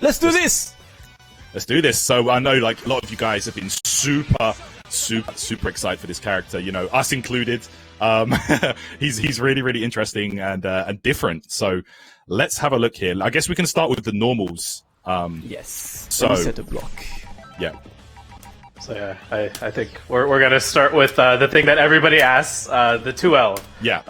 Let's do this. Let's do this. So I know, like, a lot of you guys have been super excited for this character. You know, us included. He's really interesting and different. So let's have a look here. I guess we can start with the normals. Yes. So set a block. Yeah. So yeah, I think we're gonna start with the thing that everybody asks, the 2L. Yeah.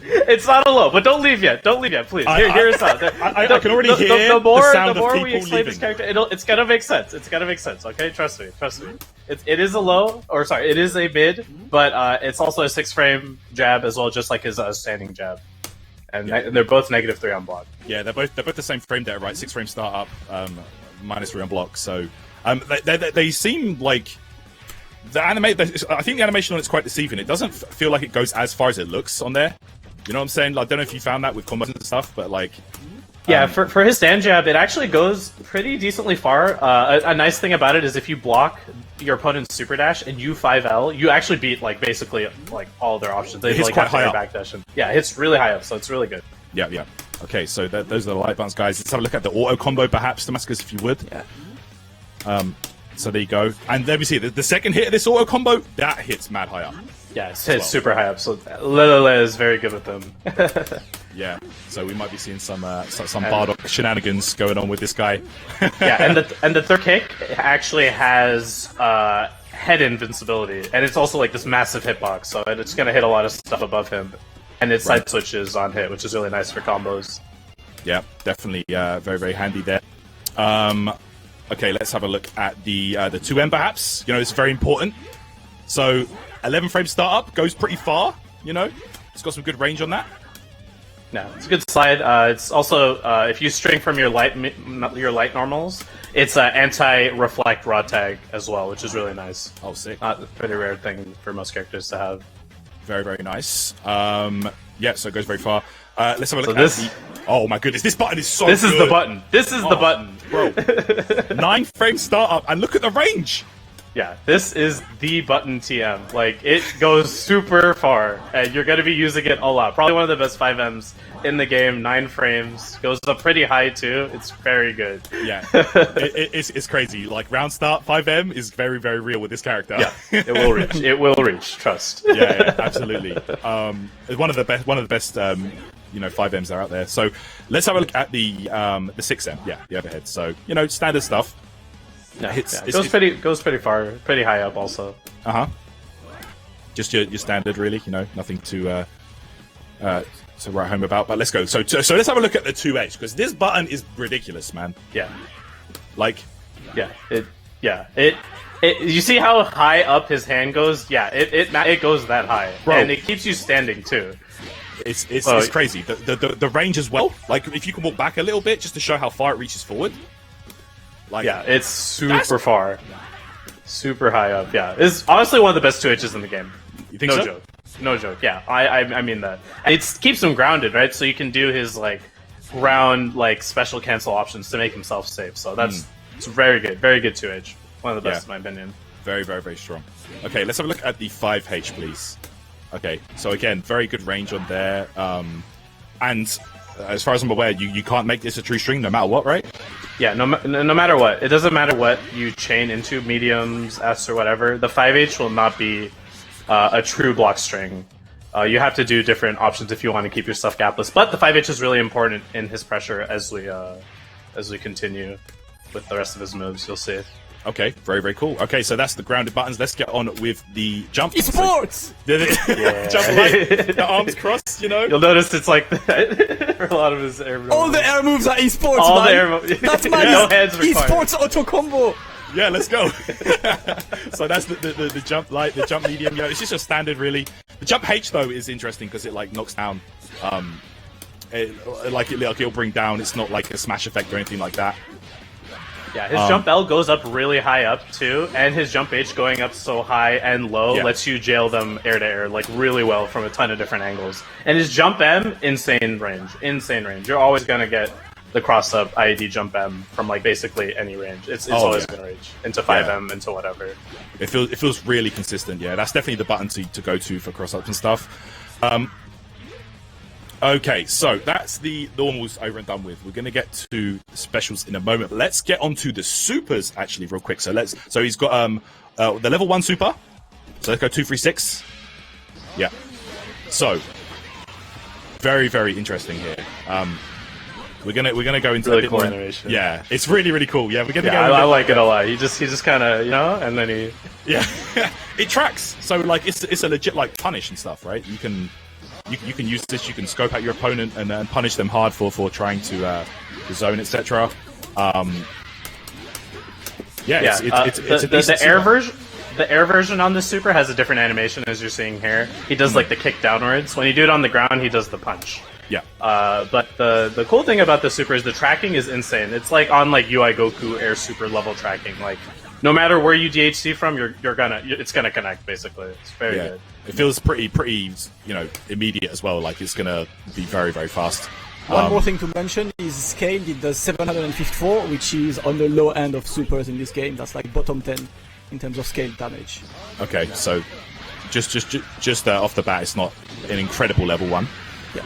It's not a low, but don't leave yet. Don't leave yet, please. Here's how. I can already hear the sound of people we explain this character, it's gonna make sense. It's gonna make sense. Okay, trust me. It is a low, or sorry, it is a mid, but it's also a 6-frame jab as well, just like his standing jab. And they're both -3 on block. Yeah, they're both the same frame data, right? 6-frame startup, -3 on block. So they seem like I think the animation on it's quite deceiving. It doesn't feel like it goes as far as it looks on there. You know what I'm saying? Like, I don't know if you found that with combos and stuff, but like... Yeah, for his stand jab, it actually goes pretty decently far. A nice thing about it is if you block your opponent's super dash and you 5L, you actually beat, like, basically, like, all their options. They hits like, quite high up. Backdash and, yeah, it hits really high up, so it's really good. Yeah. Okay, so those are the light buttons, guys. Let's have a look at the auto combo, perhaps, Damascus, if you would. Yeah. So there you go. And there we see the second hit of this auto combo, that hits mad high up. Yeah, it's super high up, so Lele is very good with them. Yeah, so we might be seeing some Bardock shenanigans going on with this guy. Yeah, and the third kick actually has head invincibility, and it's also like this massive hitbox, so it's gonna hit a lot of stuff above him, and it side switches on hit, which is really nice for combos. Yeah, definitely very handy there. Okay, let's have a look at the 2M perhaps. You know, it's very important. So 11-frame startup goes pretty far. You know, it's got some good range on that. No, it's a good slide. It's also if you string from your light normals, it's an anti-reflect raw tag as well, which is really nice. Oh, sick! Not a pretty rare thing for most characters to have. Very nice. Yeah, so it goes very far. Let's have a look at this. Oh my goodness, this button is so. This good. is the button. This is the button, bro. 9-frame startup, and look at the range. Yeah, this is the button TM. Like, it goes super far, and you're going to be using it a lot. Probably one of the best 5Ms in the game, 9 frames. Goes up pretty high, too. It's very good. Yeah, it's crazy. Like, round start 5M is very real with this character. Yeah, it will reach. It will reach, trust. Yeah, absolutely. It's one of the best, you know, 5Ms that are out there. So, let's have a look at the 6M. Yeah, the overhead. So, you know, standard stuff. Yeah, it goes pretty far, pretty high up also. Just your standard, really. You know, nothing to write home about. But let's go. So let's have a look at the 2H, because this button is ridiculous, man. Yeah, like, it. You see how high up his hand goes? Yeah, it goes that high, bro. And it keeps you standing too. It's crazy. The range as well. Like, if you can walk back a little bit just to show how far it reaches forward. Like, yeah, it's super far. Super high up, yeah. It's honestly one of the best 2Hs in the game. You think no so? joke. No joke, yeah. I mean that. And it keeps him grounded, right? So you can do his, like, round, like, special cancel options to make himself safe. So that's it's very good. Very good 2H. One of the best, in my opinion. Very strong. Okay, let's have a look at the 5H, please. Okay, so again, very good range on there. And as far as I'm aware, you can't make this a true string no matter what, right? Yeah, no matter what. It doesn't matter what you chain into, mediums, S, or whatever. The 5H will not be a true block string. You have to do different options if you want to keep your stuff gapless. But the 5H is really important in his pressure as we continue with the rest of his moves. You'll see. Okay, very cool. Okay, so that's the grounded buttons. Let's get on with the jump. Esports! Jump like the arms crossed, you know? You'll notice it's like that for a lot of his air moves. All the air moves are esports, All man. the air moves. That's my no hands required. Esports auto combo. Yeah, let's go. So that's the jump light, the jump medium. Yeah, it's just a standard, really. The jump H though is interesting because it like knocks down. It'll bring down. It's not like a smash effect or anything like that. Yeah, his jump L goes up really high up too, and his jump H going up so high and low lets you jail them air to air like really well from a ton of different angles. And his jump M, insane range. You're always gonna get the cross up IED jump M from like basically any range. It's always gonna reach into 5M into whatever. It feels really consistent. Yeah, that's definitely the button to go to for cross ups and stuff. Okay, so that's the normals over and done with. We're going to get to the specials in a moment. Let's get onto the supers actually real quick. So he's got the level 1 super. So let's go 2, 3, 6. Yeah. So very, very interesting here. We're gonna go into Really a bit cool more. animation. Yeah, it's really, really cool. Yeah, we're gonna go. I like it a lot. He just kind of, and then he. Yeah, it tracks. So like it's a legit like punish and stuff, right? You can use this. You can scope out your opponent and punish them hard for trying to zone, etc. It's the air version. The air version on this super has a different animation, as you're seeing here. He does like the kick downwards. When you do it on the ground, he does the punch. Yeah. But the cool thing about the super is the tracking is insane. It's like on like UI Goku Air Super level tracking. Like no matter where you DHC from, it's gonna connect basically. It's very good. It feels pretty immediate as well. Like it's gonna be very, very fast. One more thing to mention is scaled. It does 754, which is on the low end of supers in this game. That's like bottom 10 in terms of scale damage. Okay, so just off the bat, it's not an incredible level 1. Yeah.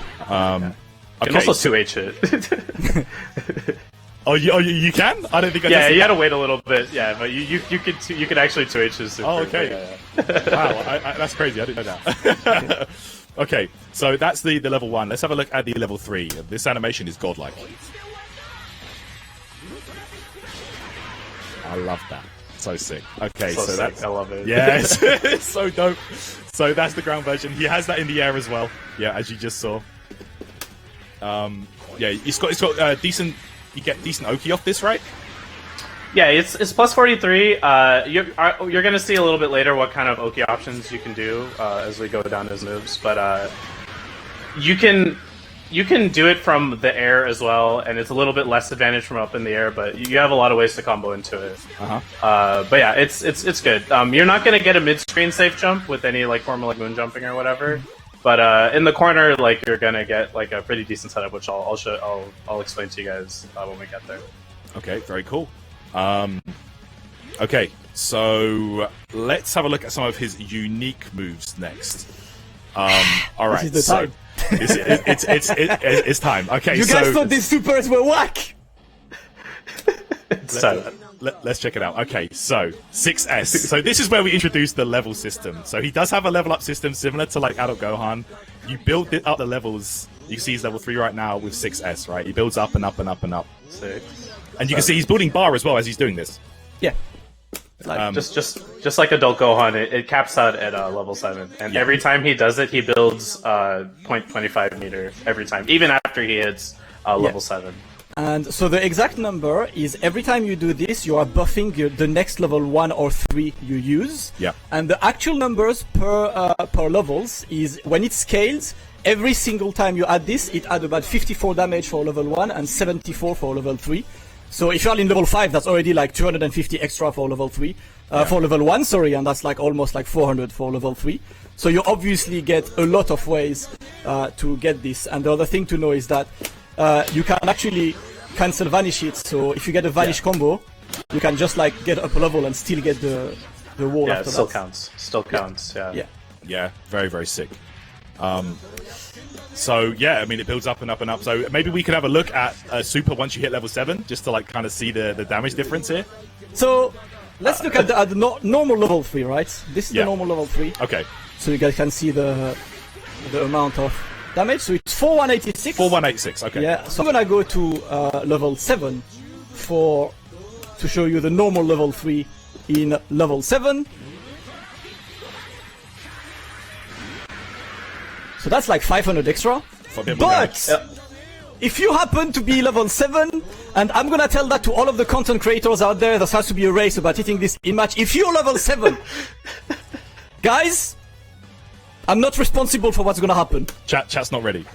You can also 2H it. you can? I don't think I you had to wait a little bit. Yeah, but you could actually 2H his super. Oh, okay. Wow, that's crazy. I didn't know that. Okay, so that's the level 1. Let's have a look at the level 3. This animation is godlike. I love that. So sick. Okay, so that's... I love it. Yes, it's so dope. So that's the ground version. He has that in the air as well. Yeah, as you just saw. Yeah, it's got decent... You get decent Oki off this, right? Yeah, it's plus 43. You're gonna see a little bit later what kind of Oki options you can do as we go down his moves, but you can do it from the air as well, and it's a little bit less advantage from up in the air, but you have a lot of ways to combo into it. But yeah, it's good. You're not gonna get a mid-screen safe jump with any like formal like moon jumping or whatever, but in the corner like you're gonna get like a pretty decent setup, which I'll explain to you guys when we get there. Okay, very cool. Okay, so let's have a look at some of his unique moves next. All right, This is the time. It's time. Okay, You guys thought these supers were whack! Let's check it out. Okay, so 6S. So this is where we introduce the level system. So he does have a level up system similar to like Adult Gohan. You build up the levels. You can see he's level 3 right now with 6S, right? He builds up and up and up and up. 6. And you can see he's building bar as well as he's doing this. Yeah. Like, just like Adult Gohan, it caps out at level 7, and every time he does it, he builds 0.25 meter every time, even after he hits level 7. And so the exact number is every time you do this, you are buffing the next level 1 or 3 you use. Yeah. And the actual numbers per levels is when it scales. Every single time you add this, it adds about 54 damage for level 1 and 74 for level 3. So if you're in level 5, that's already like 250 extra for level 3. For level 1, sorry, and that's like almost like 400 for level 3. So you obviously get a lot of ways to get this. And the other thing to know is that you can actually cancel vanish it. So if you get a vanish combo, you can just like get up a level and still get the wall. Yeah, after it still that. counts. Still counts. Yeah. Yeah, very, very sick. So yeah, I mean it builds up and up and up. So maybe we could have a look at super once you hit level 7, just to like kind of see the damage difference here. So let's look at the normal level 3, right? This is the normal level 3. Okay. So you guys can see the amount of damage. So it's 4186. 4186. Okay. Yeah. So I'm gonna go to level 7 to show you the normal level 3 in level 7. So that's like 500 extra. But if you happen to be level 7, and I'm gonna tell that to all of the content creators out there, there has to be a race about hitting this in match. If you're level 7, guys, I'm not responsible for what's gonna happen. Chat's not ready.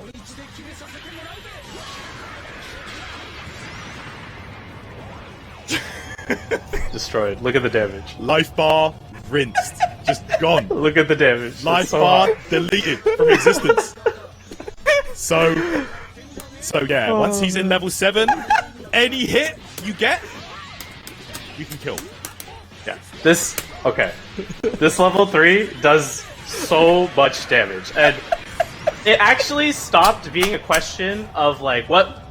Destroyed. Look at the damage. Life bar rinsed. Just gone. Look at the damage. Life bar deleted from existence. So yeah, once he's in level 7, any hit you get, you can kill. Yeah. This level 3 does so much damage, and it actually stopped being a question of like what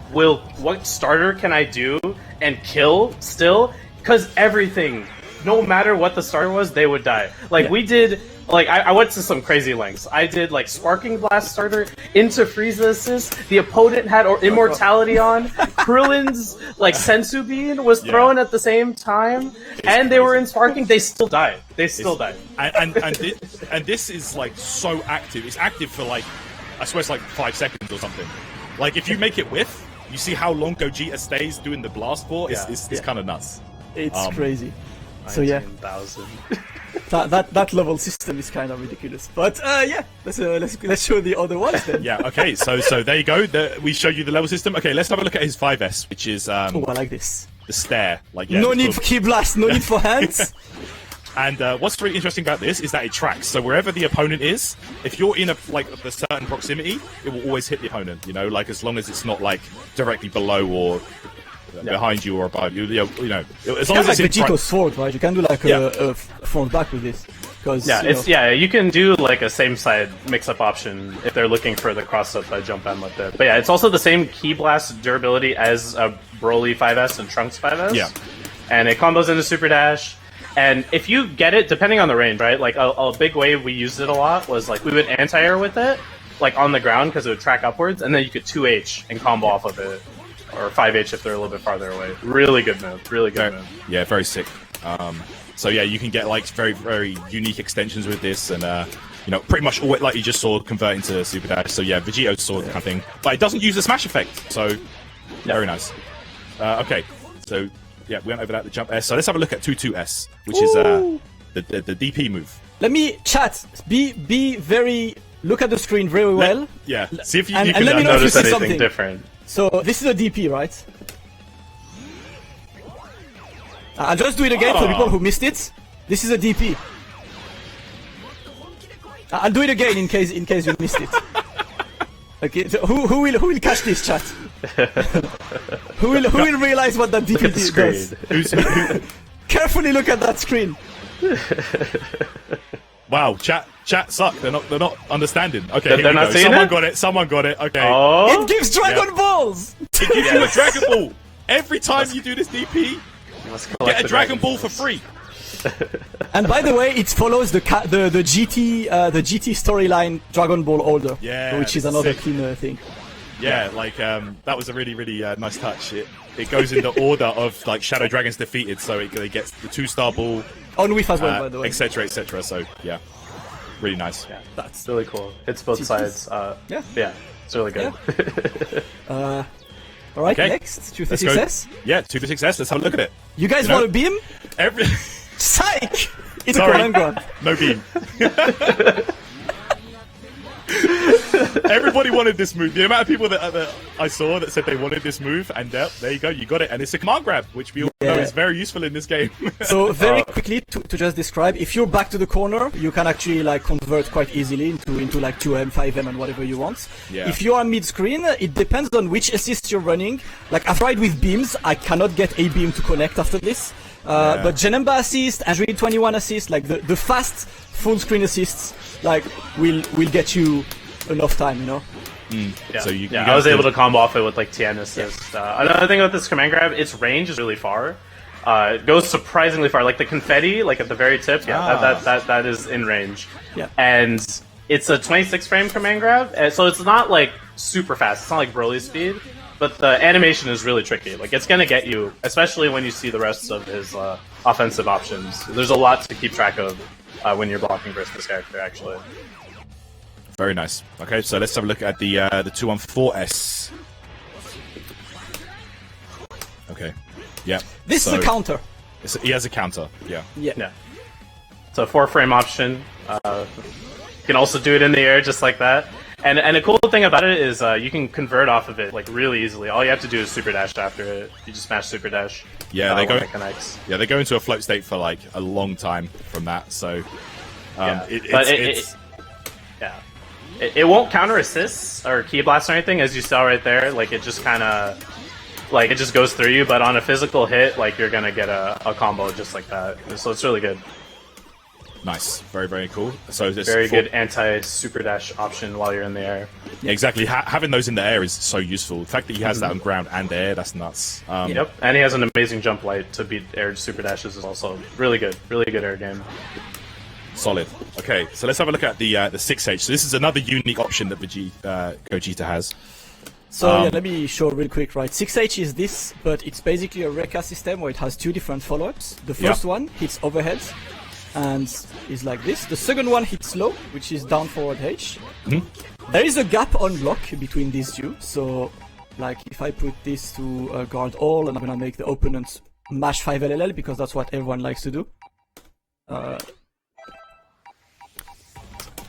starter can I do and kill still, because everything, no matter what the starter was, they would die. Like we did, like I went to some crazy lengths. I did like Sparking Blast starter into Frieza assist. The opponent had Immortality on. Krillin's like Sensu Bean was thrown at the same time, and they were in Sparking. They still died. They still died. And this is like so active. It's active for like, I swear it's like 5 seconds or something. Like if you make it whiff, you see how long Gogeta stays doing the blast for. It's kind of nuts. It's crazy. So yeah, 19,000. that level system is kind of ridiculous. But yeah, let's show the other ones then. Yeah. Okay. So there you go. We showed you the level system. Okay, let's have a look at his 5S, which is oh, I like this. The stare. Like no need for key blast, no need for hands. And what's really interesting about this is that it tracks. So wherever the opponent is, if you're in a certain proximity, it will always hit the opponent. You know, like as long as it's not like directly below or behind you or above you. You know, as long as it's like Vegito's sword, right? You can do like a front back with this. You can do like a same side mix-up option if they're looking for the cross-up jump M like that. But yeah, it's also the same key blast durability as a Broly 5S and Trunks 5S. Yeah. And it combos into Super Dash. And if you get it, depending on the range, right? Like a big way we used it a lot was like we would anti-air with it, like on the ground because it would track upwards, and then you could 2H and combo off of it, or 5H if they're a little bit farther away. Really good move. Really good move. Yeah, very sick. So yeah, you can get like very, very unique extensions with this, and you know, pretty much all like you just saw convert into Super Dash. So yeah, Vegito's sword kind of thing, but it doesn't use the smash effect. So very nice. Okay, so. Yeah, we went over that, the jump S. So let's have a look at 2-2-S, which is the DP move. Let me chat. Be very... Look at the screen very well. Yeah, see if you and can let me know if you notice see anything something different. So this is a DP, right? I'll just do it again for people who missed it. This is a DP. I'll do it again in case you missed it. Okay, so who will catch this, chat? who will realize what that DP does? Carefully look at that screen. Wow, chat suck. They're not understanding. Okay, they're not seeing it? Someone got it. Okay. Oh, it gives Dragon Balls. It gives you a Dragon Ball every time you do this DP. Get a Dragon Ball for free. And by the way, it follows the GT storyline Dragon Ball Order, which is another clean thing. Yeah, like that was a really nice touch. It goes in the order of like Shadow Dragons defeated, so it gets the 2-star ball on whiff as well, by the way, etc. So yeah, really nice. Yeah, that's really cool. Hits both sides. Yeah, it's really good. Yeah. All right, next 2-6-S. Yeah, 2-6-S. Let's have a look at it. You guys want a beam? Psych! It's a command grab. No beam. Everybody wanted this move. The amount of people that I saw that said they wanted this move, and there you go, you got it. And it's a command grab, which we all know is very useful in this game. So very quickly to just describe, if you're back to the corner, you can actually like convert quite easily into like 2M, 5M, and whatever you want. Yeah. If you are mid-screen, it depends on which assist you're running. Like I've tried with beams, I cannot get a beam to connect after this. But Janemba assist, Android 21 assist, like the fast full screen assists, like will get you enough time, you know. Yeah. So I was able to combo off it with like TN assist. Another thing about this command grab, its range is really far. It goes surprisingly far. Like the confetti, like at the very tip, that is in range. Yeah. And it's a 26 frame command grab, and so it's not like super fast. It's not like Broly speed. But the animation is really tricky. Like, it's going to get you, especially when you see the rest of his offensive options. There's a lot to keep track of when you're blocking versus this character, actually. Very nice. Okay, so let's have a look at the 2-1-4-S. Okay. Yeah. This is a counter. He has a counter. Yeah. It's a 4-frame option. You can also do it in the air just like that. And a cool thing about it is you can convert off of it like really easily. All you have to do is super dash after it. You just smash super dash. Yeah, they go. It connects. Yeah, they go into a float state for like a long time from that. So, it won't counter assists or key blast or anything, as you saw right there. Like it just kind of like it just goes through you. But on a physical hit, like you're gonna get a combo just like that. So it's really good. Nice, very, very cool. So there's very good anti-super dash option while you're in the air. Yeah, exactly. Having those in the air is so useful. The fact that he has that on ground and air, that's nuts. Yep, and he has an amazing jump light to beat air super dashes is also really good air game. Solid. Okay, so let's have a look at the 6H. So this is another unique option that Gogeta has. So yeah, let me show real quick, right? 6H is this, but it's basically a Rekka system where it has two different follow-ups. The first one hits overhead and is like this. The second one hits low, which is down forward H. There is a gap on block between these two, so like if I put this to guard all, and I'm gonna make the opponent mash 5 LLL because that's what everyone likes to do.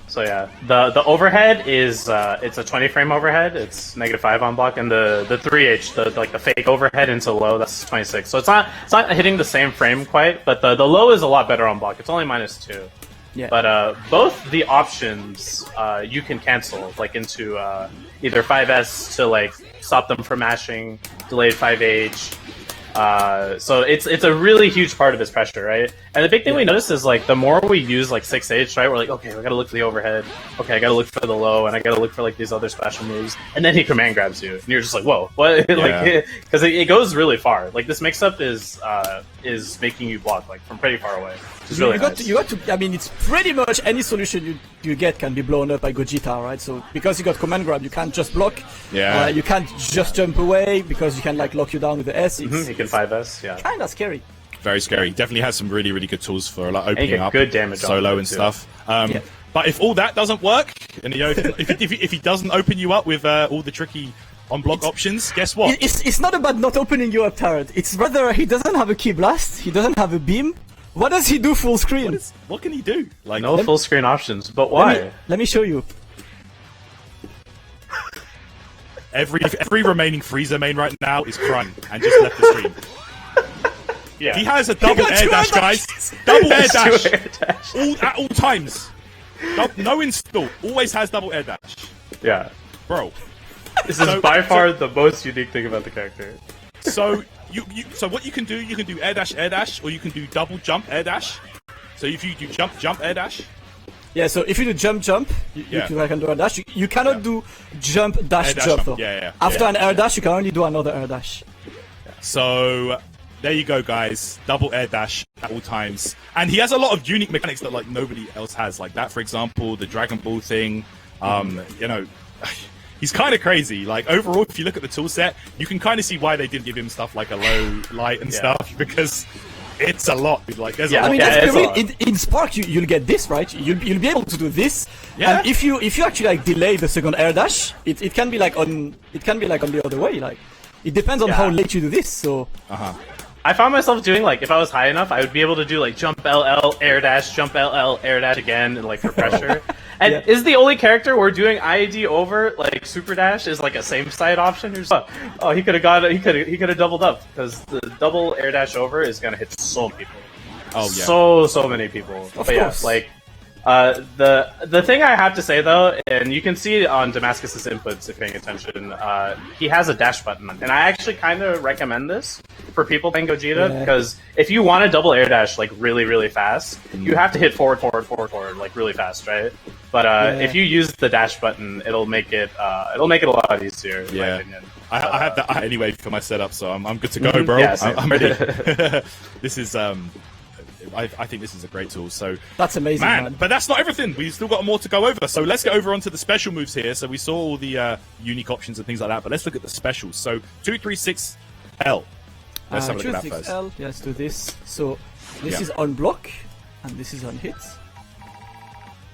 So yeah, the overhead is it's a 20 frame overhead. It's -5 on block, and the 3H, the fake overhead into low, that's 26. So it's not hitting the same frame quite, but the low is a lot better on block. It's only -2. Yeah. But both the options you can cancel like into either 5S to like stop them from mashing, delayed 5H. So it's a really huge part of his pressure, right? And the big thing we notice is like the more we use like 6H, right? We're like, okay, we gotta look for the overhead. Okay, I gotta look for the low, and I gotta look for like these other special moves. And then he command grabs you, and you're just like, whoa, what? Like, because it goes really far. Like this mix-up is making you block like from pretty far away. Which is really nice. You got to. I mean, it's pretty much any solution you get can be blown up by Gogeta, right? So because you got command grab, you can't just block. Yeah. You can't just jump away because you can like lock you down with the S. It's He can 5S. Yeah. kind of scary. Very scary. Definitely has some really, really good tools for like And you opening get up good damage solo and stuff. But if all that doesn't work, and you know, if he doesn't open you up with all the tricky on-block options, guess what? It's not about not opening you up, Tarot. It's rather he doesn't have a key blast, he doesn't have a beam. What does he do full screen? What can he do? Like No full screen options, but why? Let me show you. every remaining Freezer main right now is crying and just left the stream. Yeah. He has a double air dash, guys. Double air dash. At all times. No install. Always has double air dash. Yeah. Bro. This is by far the most unique thing about the character. So so what you can do air dash, or you can do double jump air dash. So if you do jump air dash. Yeah, so if you do jump, you can do a dash. You cannot do jump dash jump though. After an air dash, you can only do another air dash. So there you go, guys. Double air dash at all times, and he has a lot of unique mechanics that like nobody else has. Like that, for example, the Dragon Ball thing. You know, he's kind of crazy. Like overall, if you look at the tool set, you can kind of see why they did give him stuff like a low light and stuff because it's a lot. Like there's a lot. I mean, in Spark, you'll get this right. You'll be able to do this. Yeah. And if you actually like delay the second air dash, it can be like on the other way. Like it depends on how late you do this. So. I found myself doing like if I was high enough, I would be able to do like jump LL air dash, jump LL air dash again, and like for pressure. And is the only character we're doing IED over like super dash is like a same side option. You're just, he could have doubled up because the double air dash over is gonna hit so many people. Oh yeah, so many people. Of course. Like. The thing I have to say though, and you can see it on Damascus's inputs if paying attention, he has a dash button, and I actually kind of recommend this for people playing Gogeta because if you want to double air dash like really fast, you have to hit forward like really fast, right? But if you use the dash button, it'll make it a lot easier. In my opinion. I have that anyway for my setup, so I'm good to go, bro. Yeah, I'm ready. This is I think this is a great tool. So that's amazing, man. But that's not everything. We've still got more to go over. So let's get over onto the special moves here. So we saw all the unique options and things like that. But let's look at the specials. So 236L. Let's have a look at that first. L. Yeah, let's do this. So this is on block, and this is on hits.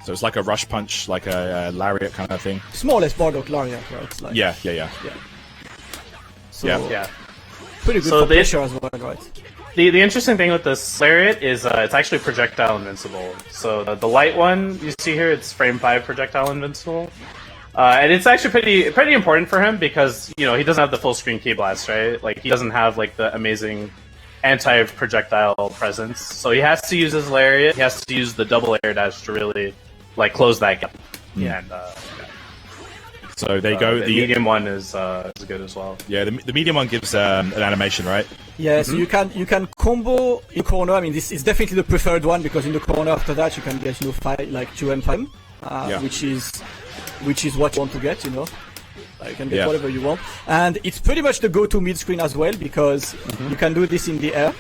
So it's like a rush punch, like a lariat kind of thing. It's more or less Bardock lariat, right? Like, yeah. So yeah. Pretty good for pressure as well, right? The interesting thing with this lariat is it's actually projectile invincible. So the light one you see here, it's frame 5 projectile invincible, and it's actually pretty important for him because he doesn't have the full screen key blast, right? Like he doesn't have like the amazing anti-projectile presence, so he has to use his lariat. He has to use the double air dash to really like close that gap. And so there you go. The medium one is good as well. Yeah, the medium one gives an animation, right? Yeah, so you can combo in corner. I mean, this is definitely the preferred one because in the corner after that you can get 2M5, which is what you want to get. You can get whatever you want, and it's pretty much the go-to mid screen as well because you can do this in the air.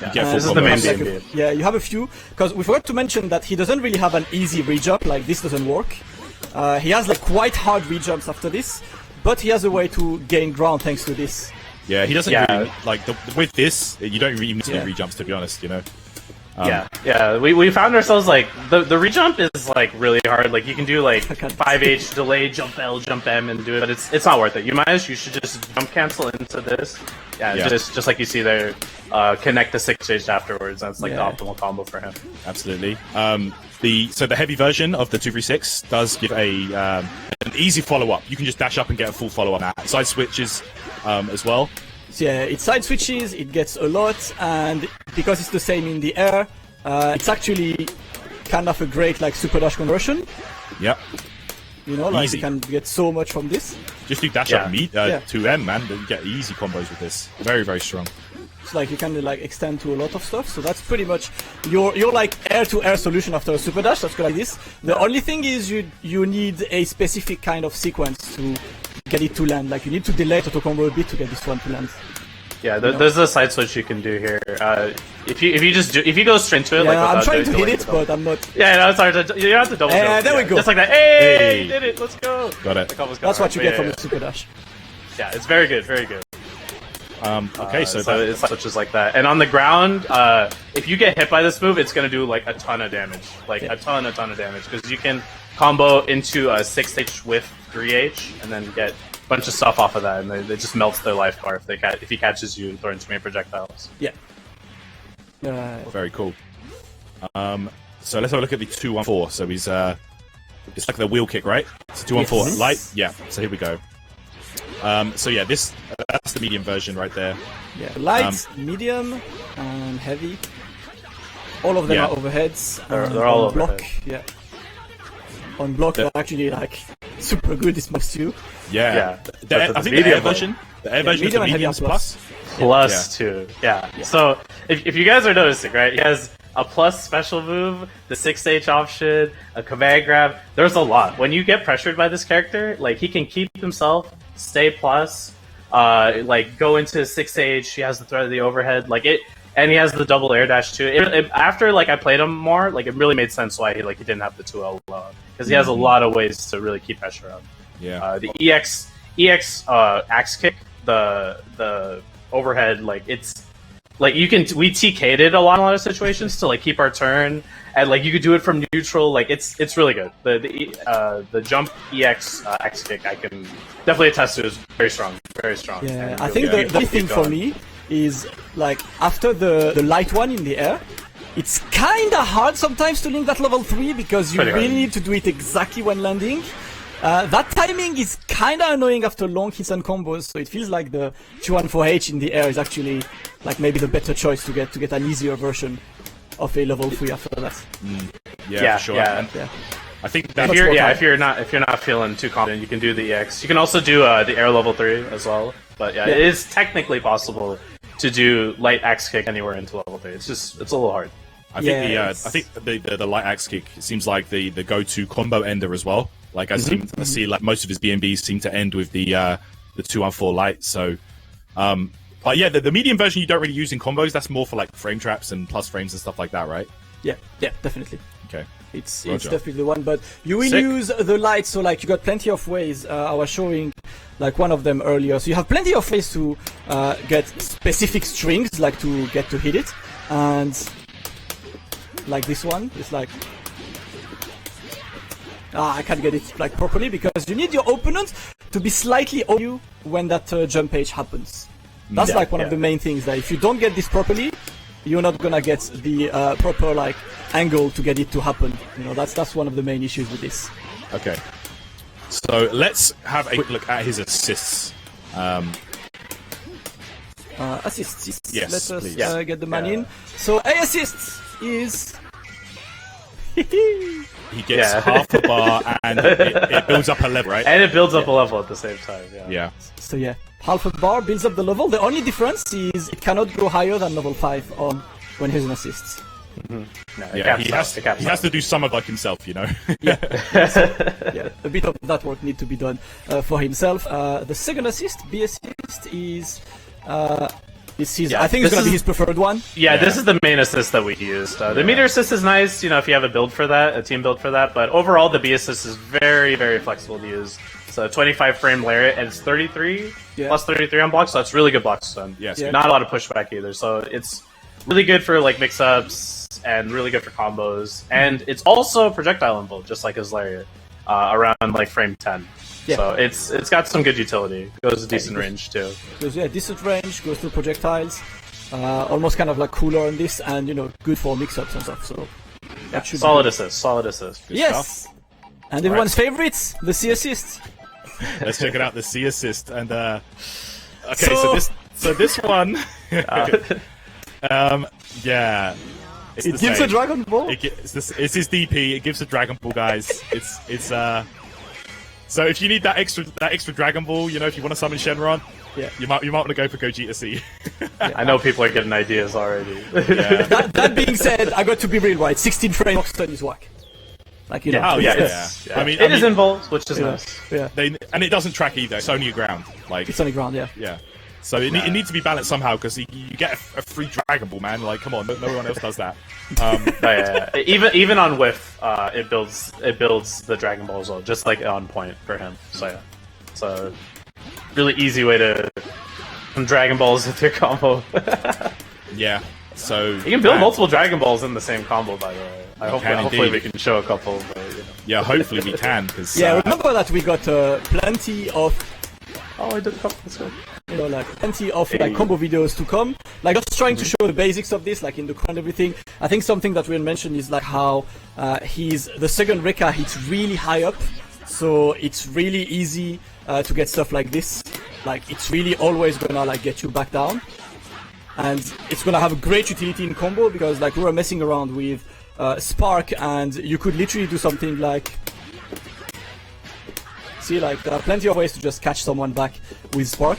Yeah, this is the main game. Yeah, you have a few because we forgot to mention that he doesn't really have an easy re-jump. Like this doesn't work. He has quite hard re-jumps after this, but he has a way to gain ground thanks to this. Yeah, he doesn't really, with this, you don't even need re-jumps, to be honest, we found ourselves, the re-jump is, really hard. Like, you can do, 5H, delay, jump L, jump M, and do it, but it's not worth it. You should just jump cancel into this. Just like you see there, connect the 6H afterwards. That's, the optimal combo for him. Absolutely. So the heavy version of the 236 does give an easy follow-up. You can just dash up and get a full follow-up. Side switches as well. So yeah, it side switches, it gets a lot, and because it's the same in the air, it's actually kind of a great super dash conversion. Yep. You can get so much from this. Just do dash up meet 2M, man. You get easy combos with this. Very, very strong. You can extend to a lot of stuff, so that's pretty much your air-to-air solution after a super dash. That's good like this. The only thing is you need a specific kind of sequence to get it to land. You need to delay auto combo a bit to get this one to land. Yeah, there's a side switch you can do here. If you go straight to it, I'm trying to hit it, but I'm not. Yeah, no, it's hard. You have to double jump. There we go. Just like that. Hey, did it? Let's go. Got it. That's what you get from the super dash. Yeah, it's very good. Very good. Okay, so it's switches like that. And on the ground, if you get hit by this move, it's gonna do a ton of damage, a ton of damage, because you can combo into a 6H with 3H, and then get a bunch of stuff off of that, and it just melts their life bar if he catches you throwing too many projectiles. Yeah. Very cool. So let's have a look at the 214. So he's it's like the wheel kick, right? It's 214 light. Yeah. So here we go. So yeah, that's the medium version right there. Yeah, light, medium, and heavy. All of them are overheads. They're all on block. overhead. Yeah. On block, they're actually super good. This most two. Yeah. I think the air version is the medium plus. Plus 2. Yeah. So if you guys are noticing, right, he has a plus special move, the 6H option, a command grab. There's a lot. When you get pressured by this character, he can keep himself, stay plus, go into 6H. He has the threat of the overhead, and he has the double air dash too. After I played him more, it really made sense why he didn't have the 2L because he has a lot of ways to really keep pressure up. Yeah. The EX axe kick, the overhead, it's we TK'd it a lot of situations to keep our turn, and you could do it from neutral. It's really good. The jump EX axe kick I can definitely attest to is very strong. Yeah, I think the big thing for me is after the light one in the air, it's kind of hard sometimes to link that level 3 because you really need to do it exactly when landing. That timing is kind of annoying after long hits and combos, so it feels like the 214H in the air is actually maybe the better choice to get an easier version of a level 3 after that. Yeah, for sure. Yeah. I think that if you're not feeling too confident, you can do the EX. You can also do the air level 3 as well. But it is technically possible to do light axe kick anywhere into level 3. It's a little hard. I think the light axe kick seems like the go-to combo ender as well. I see most of his BNBs seem to end with the 214 light. So, but yeah, the medium version you don't really use in combos. That's more for frame traps and plus frames and stuff like that, right? Yeah, definitely. Okay. It's definitely the one, but you will use the light, so you got plenty of ways. I was showing one of them earlier, so you have plenty of ways to get specific strings, to get to hit it, and this one is I can't get it properly because you need your opponent to be slightly over you when that jump page happens. That's one of the main things, that if you don't get this properly, you're not gonna get the proper angle to get it to happen. That's one of the main issues with this. Okay. So let's have a quick look at his assists. Assists. Yes, Let us please. get the man in. So A assists is he gets half a bar and it builds up a level, right? And it builds up a level at the same time. Yeah. So yeah, half a bar, builds up the level. The only difference is it cannot go higher than level 5 on when he's in assists. No, Yeah, he has to do some of like himself, you know. Yeah, a bit of that work need to be done for himself. The second assist, B assist, is I think it's gonna be his preferred one. Yeah, this is the main assist that we used. The meter assist is nice, you know, if you have a build for that, a team build for that. But overall, the B assist is very, very flexible to use. So 25 frame lariat, and it's 33 plus 33 on block, so it's really good block stun. Yes, not a lot of pushback either. So it's really good for like mix-ups and really good for combos. And it's also projectile involved, just like his lariat, around like frame 10. Yeah. So it's got some good utility. Goes a decent range too. Goes decent range. Goes through projectiles. Almost kind of like cooler on this, and you know, good for mix-ups and stuff. So that should solid assist. Solid assist. Good yes. Stuff. And everyone's favorites, the C assist. Let's check it out. The C assist and okay. So this one. Yeah. It gives a Dragon Ball. It's his DP. It gives a Dragon Ball, guys. It's So if you need that extra Dragon Ball, you know, if you want to summon Shenron, you might want to go for Gogeta C. I know people are getting ideas already. Yeah. that being said, I got to be real, right? 16 frame stun is whack. Like, you know. I mean, it is involved, which is nice. Yeah. And it doesn't track either. It's only a ground. Like it's only ground. Yeah. Yeah. So it needs to be balanced somehow, because you get a free Dragon Ball, man. Like, come on, no one else does that. Even on whiff, it builds the Dragon Ball as well, just like on point for him. So yeah, so really easy way to Dragon Balls with your combo. Yeah. So you can build multiple Dragon Balls in the same combo, by the way. Hopefully we can show a couple. But, you know. Yeah, hopefully we can. Cause, remember that we got plenty of. Oh, I did a couple. This one. You know, like plenty of like combo videos to come. Like just trying to show the basics of this, like in the core and everything. I think something that we mentioned is like how the second Rekka hits really high up, so it's really easy to get stuff like this. Like it's really always gonna like get you back down, and it's gonna have a great utility in combo, because like we were messing around with Spark, and you could literally do something like. See, like there are plenty of ways to just catch someone back with Spark.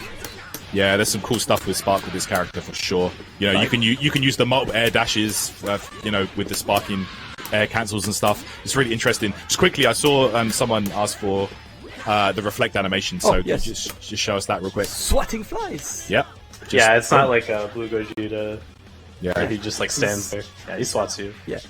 Yeah, there's some cool stuff with Spark with this character for sure. You know, like, you can use the multiple air dashes, you know, with the sparking air cancels and stuff. It's really interesting. Just quickly, I saw someone ask for the reflect animation, so yes. just show us that real quick. Swatting flies. Yep. It's not like a Blue Gogeta. Yeah. Where he just like stands there. Yeah, he swats you. Yeah,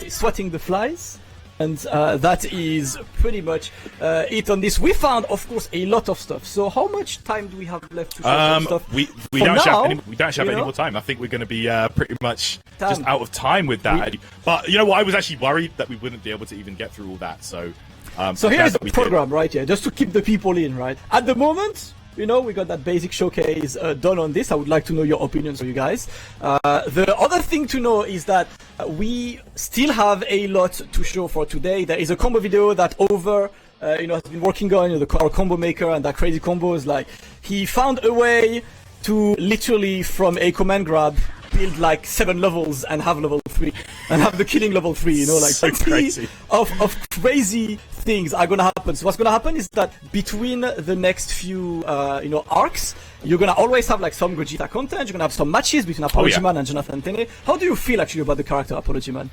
swatting the flies. And that is pretty much it on this. We found, of course, a lot of stuff. So how much time do we have left to show some stuff? We don't actually have any more time. I think we're going to be pretty much just out of time with that. But you know what? I was actually worried that we wouldn't be able to even get through all that. So here's the program right here, just to keep the people in, right? At the moment, you know, we got that basic showcase done on this. I would like to know your opinions, for you guys. The other thing to know is that we still have a lot to show for today. There is a combo video that Over, has been working on, our combo maker, and that crazy combos. Like, he found a way to literally, from a command grab, build like 7 levels and have level 3 and have the killing level 3, you know, like so crazy of crazy things are gonna happen. So what's gonna happen is that between the next few arcs, you're gonna always have like some Gogeta content. You're gonna have some matches between Apology Man and Jonathan Tene. How do you feel actually about the character Apology Man?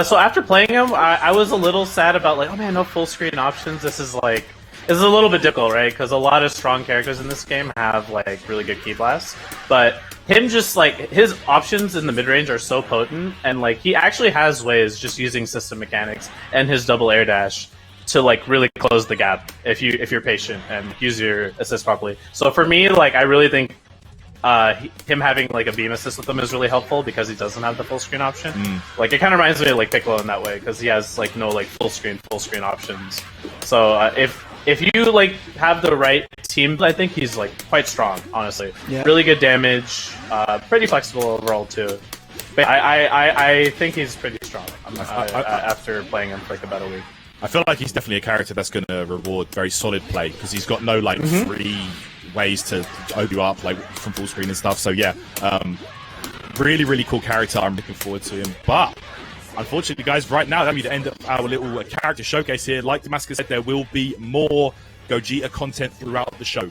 So after playing him, I was a little sad about like, oh man, no full screen options. This is a little bit difficult, right? Because a lot of strong characters in this game have like really good key blasts, but him just like his options in the mid range are so potent, and like he actually has ways just using system mechanics and his double air dash to like really close the gap if you're patient and use your assist properly. So for me, like I really think him having like a beam assist with him is really helpful, because he doesn't have the full screen option. Like it kind of reminds me of like Piccolo in that way, because he has like no like full screen options. So if you like have the right team, I think he's like quite strong, honestly. Yeah. Really good damage, pretty flexible overall too. But I think he's pretty strng after playing him for like about a week. I feel like he's definitely a character that's going to reward very solid play, because he's got no like free ways to open you up like from full screen and stuff. So yeah, really cool character. I'm looking forward to him. But unfortunately, guys, right now, that'll be the end of our little character showcase here. Like Damascus said, there will be more Gogeta content throughout the show.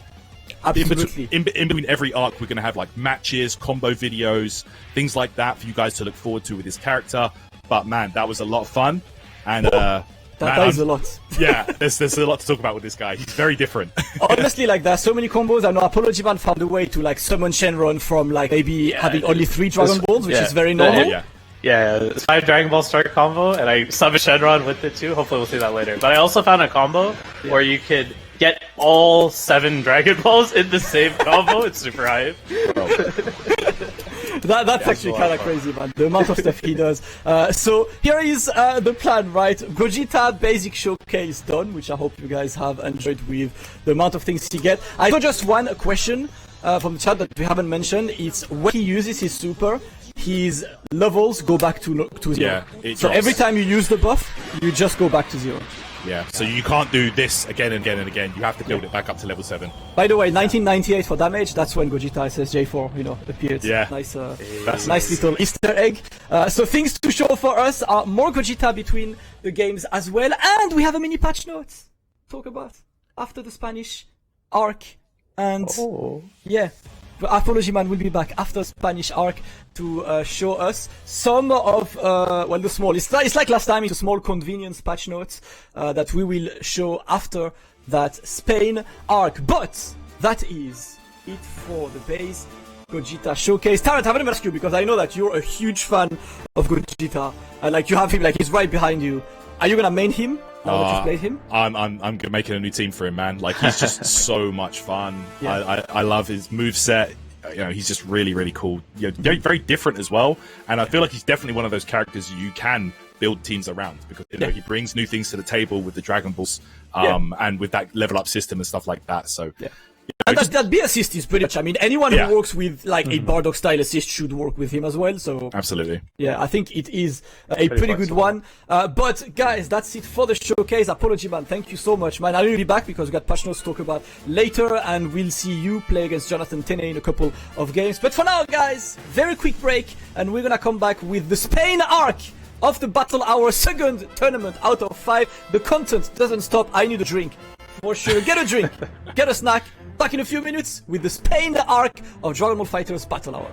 Absolutely. In between every arc, we're going to have like matches, combo videos, things like that for you guys to look forward to with this character. But man, that was a lot of fun, and that is a lot. Yeah, there's a lot to talk about with this guy. He's very different. Honestly, like, there's so many combos. I know Apology Man found a way to like summon Shenron from like maybe having only 3 Dragon Balls, which is very normal. Yeah, it's 5 Dragon Ball start combo, and I summoned Shenron with it too. Hopefully we'll see that later. But I also found a combo where you could get all 7 Dragon Balls in the same combo. It's super hype. That's actually kind of crazy, man. The amount of stuff he does. So here is the plan, right? Gogeta basic showcase done, which I hope you guys have enjoyed with the amount of things he get. I saw just one question from the chat that we haven't mentioned. It's when he uses his super, his levels go back to 0. Yeah, so every time you use the buff, you just go back to 0. Yeah, so you can't do this again and again and again. You have to build it back up to level 7. By the way, 1998 for damage, that's when Gogeta SSJ4, appeared. Yeah. Nice, nice little Easter egg. So things to show for us are more Gogeta between the games as well. And we have a mini patch notes to talk about after the Spanish arc. And yeah, Apology Man will be back after Spanish arc to show us some of the small. It's like last time. It's a small convenience patch notes that we will show after that Spain arc. But that is it for the base Gogeta showcase. Tarrant, I want to ask you because I know that you're a huge fan of Gogeta. Like you have him, like he's right behind you. Are you gonna main him? Now that you've played him? I'm making a new team for him, man. Like he's just so much fun. I love his moveset. He's just really, really cool. Very, very different as well. And I feel like he's definitely one of those characters you can build teams around because he brings new things to the table with the Dragon Balls, and with that level up system and stuff like that. So. Yeah. And that B assist is pretty much. I mean, anyone who works with like a Bardock style assist should work with him as well. So absolutely, yeah, I think it is a pretty good one. But guys, that's it for the showcase. Apology Man, thank you so much, man. I will be back because we got patch notes to talk about later, and we'll see you play against Jonathan Tene in a couple of games. But for now, guys, very quick break, and we're gonna come back with the Spain arc of the Battle Hour second tournament out of 5. The content doesn't stop. I need a drink for sure. Get a drink, get a snack. Back in a few minutes with the Spain arc of Dragon Ball FighterZ Battle Hour.